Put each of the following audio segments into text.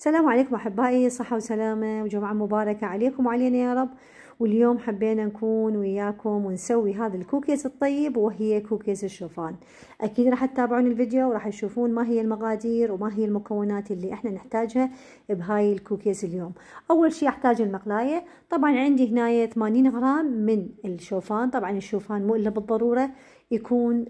السلام عليكم أحبائي، صحة وسلامة وجمعة مباركة عليكم وعلينا يا رب. واليوم حبينا نكون وياكم ونسوي هذا الكوكيز الطيب، وهي كوكيز الشوفان. أكيد راح تتابعون الفيديو وراح تشوفون ما هي المقادير وما هي المكونات اللي احنا نحتاجها بهاي الكوكيز اليوم. أول شيء أحتاج المقلاية. طبعا عندي هنا 80 غرام من الشوفان. طبعا الشوفان مو إلا بالضرورة يكون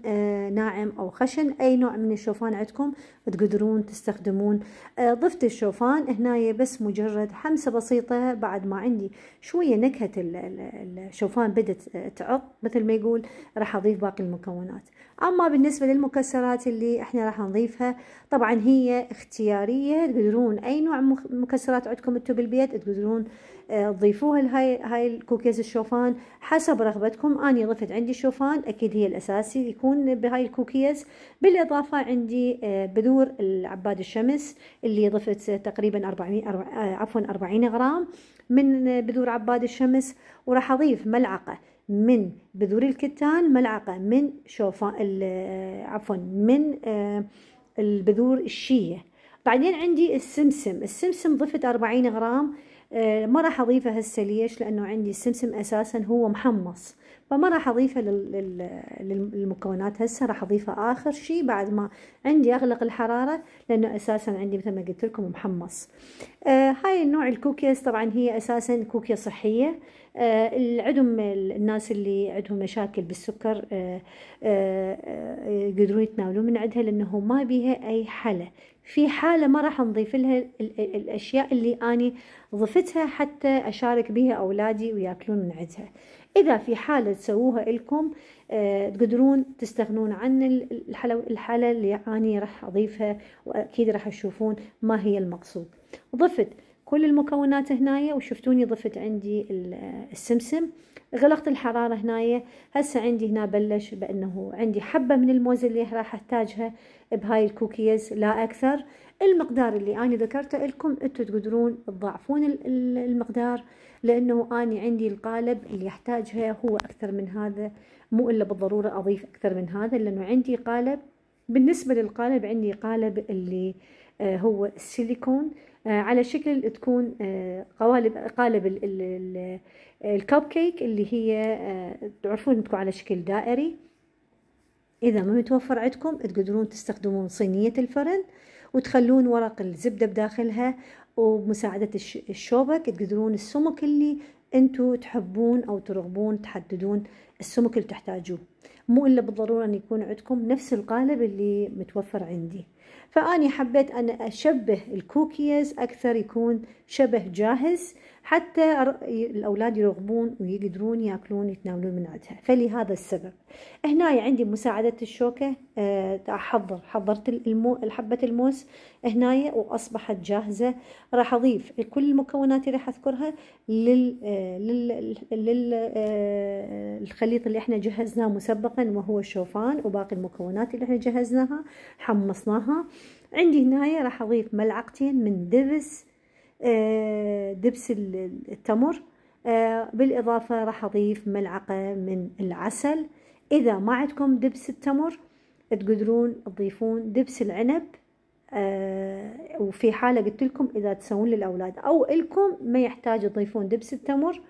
ناعم أو خشن، أي نوع من الشوفان عندكم تقدرون تستخدمون. ضفت الشوفان هنا بس مجرد حمسة بسيطة، بعد ما عندي شوية نكهة الشوفان بدت تعط مثل ما يقول، راح أضيف باقي المكونات. أما بالنسبة للمكسرات اللي احنا راح نضيفها، طبعا هي اختيارية، تقدرون أي نوع مكسرات عندكم انتم بالبيت تقدرون تضيفوها لهاي الكوكيز الشوفان حسب رغبتكم. أنا ضفت عندي شوفان، أكيد هي الأساسي يكون بهاي الكوكيز. بالإضافة عندي بذور العباد الشمس اللي ضفت تقريبا 40 غرام من بذور عباد الشمس، وراح أضيف ملعقة من بذور الكتان، ملعقة من من البذور الشية. بعدين عندي السمسم ضفت 40 غرام. ما راح اضيفه هسه، ليش؟ لانه عندي السمسم اساسا هو محمص، فما راح اضيفه للمكونات هسه، راح اضيفه اخر شيء بعد ما عندي اغلق الحراره، لانه اساسا عندي مثل ما قلت لكم محمص. هاي النوع الكوكيز طبعا هي اساسا كوكيز صحيه. عندهم الناس اللي عندهم مشاكل بالسكر يقدرون يتناولون من عندها، لانه ما بيها اي حلا. في حالة ما راح نضيف لها الأشياء اللي أني ضفتها حتى أشارك بها أولادي ويأكلون من عندها. إذا في حالة تسووها لكم تقدرون تستغنون عن الحالة اللي أني راح أضيفها، وأكيد راح تشوفون ما هي المقصود. ضفت كل المكونات هنايا، وشفتوني ضفت عندي السمسم. غلقت الحرارة هنايا. هسه عندي هنا بلش بأنه عندي حبة من الموز اللي راح أحتاجها بهاي الكوكيز، لا أكثر. المقدار اللي أنا ذكرته لكم أنتوا تقدرون تضاعفون المقدار، لأنه أنا عندي القالب اللي يحتاجها هو أكثر من هذا، مو إلا بالضرورة أضيف أكثر من هذا، لأنه عندي قالب. بالنسبة للقالب عندي قالب اللي هو السيليكون، على شكل تكون قالب الكب كيك اللي هي تعرفون تكون على شكل دائري. إذا ما متوفر عندكم تقدرون تستخدمون صينية الفرن وتخلون ورق الزبدة بداخلها، وبمساعدة الشوبك تقدرون السمك اللي انتوا تحبون أو ترغبون تحددون السمك اللي تحتاجوه، مو إلا بالضرورة أن يكون عندكم نفس القالب اللي متوفر عندي. فأني حبيت أن أشبه الكوكيز أكثر، يكون شبه جاهز حتى الأولاد يرغبون ويقدرون يأكلون يتناولون من عندها. فلهذا السبب هنا عندي مساعدة الشوكة. حضرت الحبة الموز هنا وأصبحت جاهزة. راح أضيف كل المكونات اللي راح أذكرها للخليط اللي احنا جهزناه مسبقا، وهو الشوفان وباقي المكونات اللي احنا جهزناها حمصناها. عندي هنا راح أضيف ملعقتين من دبس التمر. بالإضافة راح أضيف ملعقة من العسل. إذا ما عندكم دبس التمر تقدرون تضيفون دبس العنب. وفي حالة قلت لكم إذا تسوون للأولاد أو إلكم ما يحتاج تضيفون دبس التمر،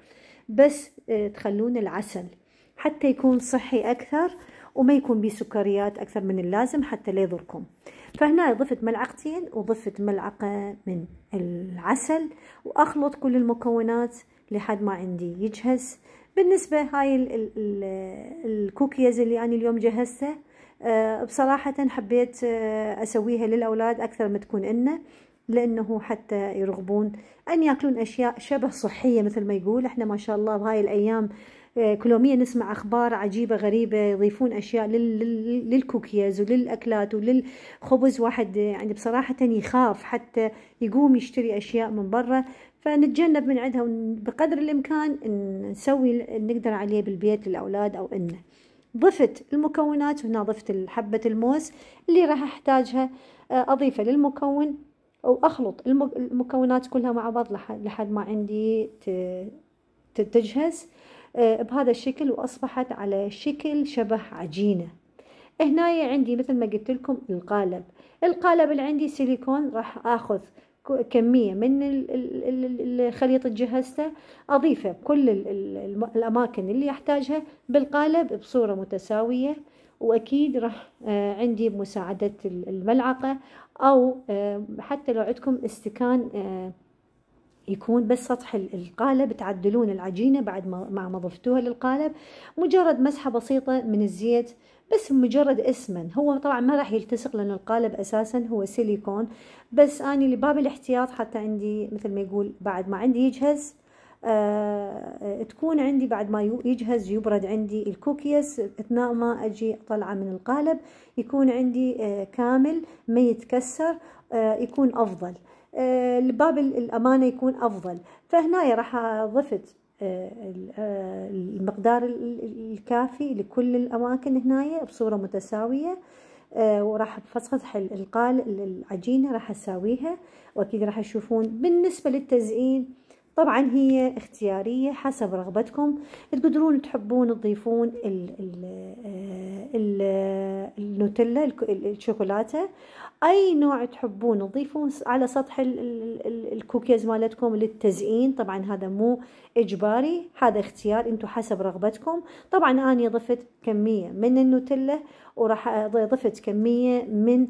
بس تخلون العسل حتى يكون صحي أكثر وما يكون بيه سكريات أكثر من اللازم حتى لا يضركم. فهنا ضفت ملعقتين وضفت ملعقة من العسل، وأخلط كل المكونات لحد ما عندي يجهز. بالنسبة هاي الكوكيز اللي أنا اليوم جهزتها، بصراحة حبيت أسويها للأولاد أكثر ما تكون لأنه حتى يرغبون أن يأكلون أشياء شبه صحية. مثل ما يقول احنا ما شاء الله بهاي الأيام كل يوميا نسمع أخبار عجيبة غريبة، يضيفون أشياء للكوكيز وللأكلات وللخبز. واحد يعني بصراحة يخاف حتى يقوم يشتري أشياء من برا، فنتجنب من عندها بقدر الإمكان نسوي نقدر عليه بالبيت للأولاد أو إنه. ضفت المكونات هنا، ضفت حبة الموز اللي راح أحتاجها أضيفها للمكون، وأخلط المكونات كلها مع بعض لحد ما عندي تجهز بهذا الشكل، وأصبحت على شكل شبه عجينة. هنا عندي مثل ما قلت لكم القالب اللي عندي سيليكون. راح أخذ كمية من الخليط اللي جهزته، أضيفه بكل الأماكن اللي يحتاجها بالقالب بصورة متساوية. وأكيد راح عندي بمساعدة الملعقة، أو حتى لو عندكم استكان يكون بس سطح القالب، تعدلون العجينة بعد ما ضفتوها للقالب، مجرد مسحة بسيطة من الزيت بس، مجرد اسما. هو طبعا ما راح يلتصق لأن القالب أساسا هو سيليكون، بس أنا لباب الاحتياط حتى عندي مثل ما يقول بعد ما عندي يجهز تكون عندي بعد ما يجهز يبرد عندي الكوكيز، اثناء ما أجي أطلعه من القالب يكون عندي كامل ما يتكسر، يكون أفضل. لباب الأمانة يكون أفضل. فهنا راح ضفت المقدار الكافي لكل الأماكن هنا بصورة متساوية، وراح بسطح العجينة راح أساويها، وأكيد راح تشوفون. بالنسبة للتزيين طبعا هي اختيارية حسب رغبتكم، تقدرون تحبون تضيفون النوتيلا الشوكولاتة، اي نوع تحبون تضيفون على سطح الكوكيز مالتكم للتزيين. طبعا هذا مو اجباري، هذا اختيار انتم حسب رغبتكم. طبعا انا ضفت كمية من النوتيلا، وراح ضفت كمية من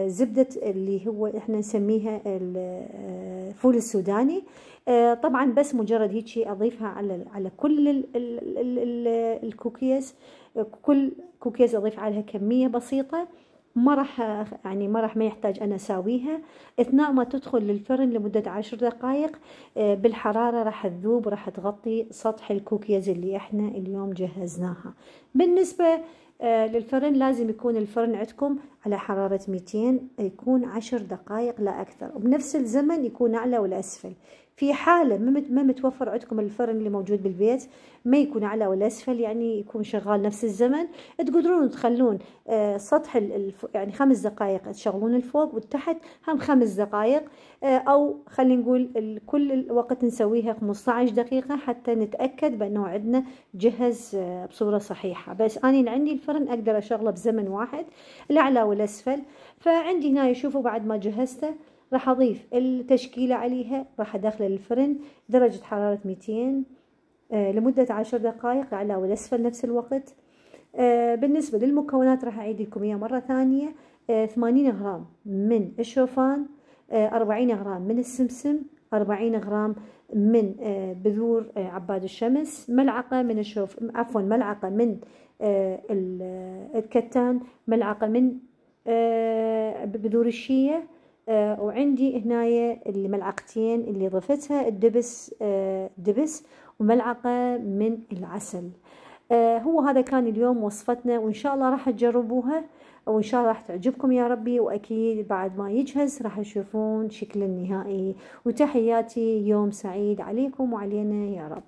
زبدة اللي هو احنا نسميها الفول السوداني. طبعا بس مجرد هيك اضيفها على كل الكوكيز، كل كوكيز اضيف عليها كمية بسيطة، ما راح ما يحتاج انا اساويها. اثناء ما تدخل للفرن لمدة 10 دقائق بالحرارة راح تذوب، راح تغطي سطح الكوكيز اللي احنا اليوم جهزناها. بالنسبة للفرن لازم يكون الفرن عندكم على حرارة 200، يكون 10 دقائق لا أكثر، وبنفس الزمن يكون أعلى ولا أسفل. في حالة ما متوفر عندكم الفرن اللي موجود بالبيت ما يكون أعلى ولا أسفل، يعني يكون شغال نفس الزمن، تقدرون تخلون سطح يعني 5 دقائق تشغلون الفوق والتحت هم 5 دقائق، أو خلينا نقول كل الوقت نسويها 15 دقيقة حتى نتأكد بأنه عندنا جهز بصورة صحيحة. بس أنا اللي عندي الفرن أقدر أشغله بزمن واحد الأعلى والأسفل. فعندي هنا يشوفوا بعد ما جهزته راح أضيف التشكيلة عليها، راح أدخله للفرن درجة حرارة 200 لمدة 10 دقائق أعلى والأسفل نفس الوقت. بالنسبة للمكونات راح أعيد لكم إياها مرة ثانية. 80 غرام من الشوفان، 40 غرام من السمسم، 40 غرام من بذور عباد الشمس، ملعقة من ملعقة من الكتان، ملعقة من بذور الشيا، وعندي هنايا الملعقتين اللي ضفتها دبس، وملعقة من العسل. هو هذا كان اليوم وصفتنا، وإن شاء الله راح تجربوها، وإن شاء الله راح تعجبكم يا ربي. وأكيد بعد ما يجهز راح تشوفون شكل النهائي. وتحياتي، يوم سعيد عليكم وعلينا يا رب.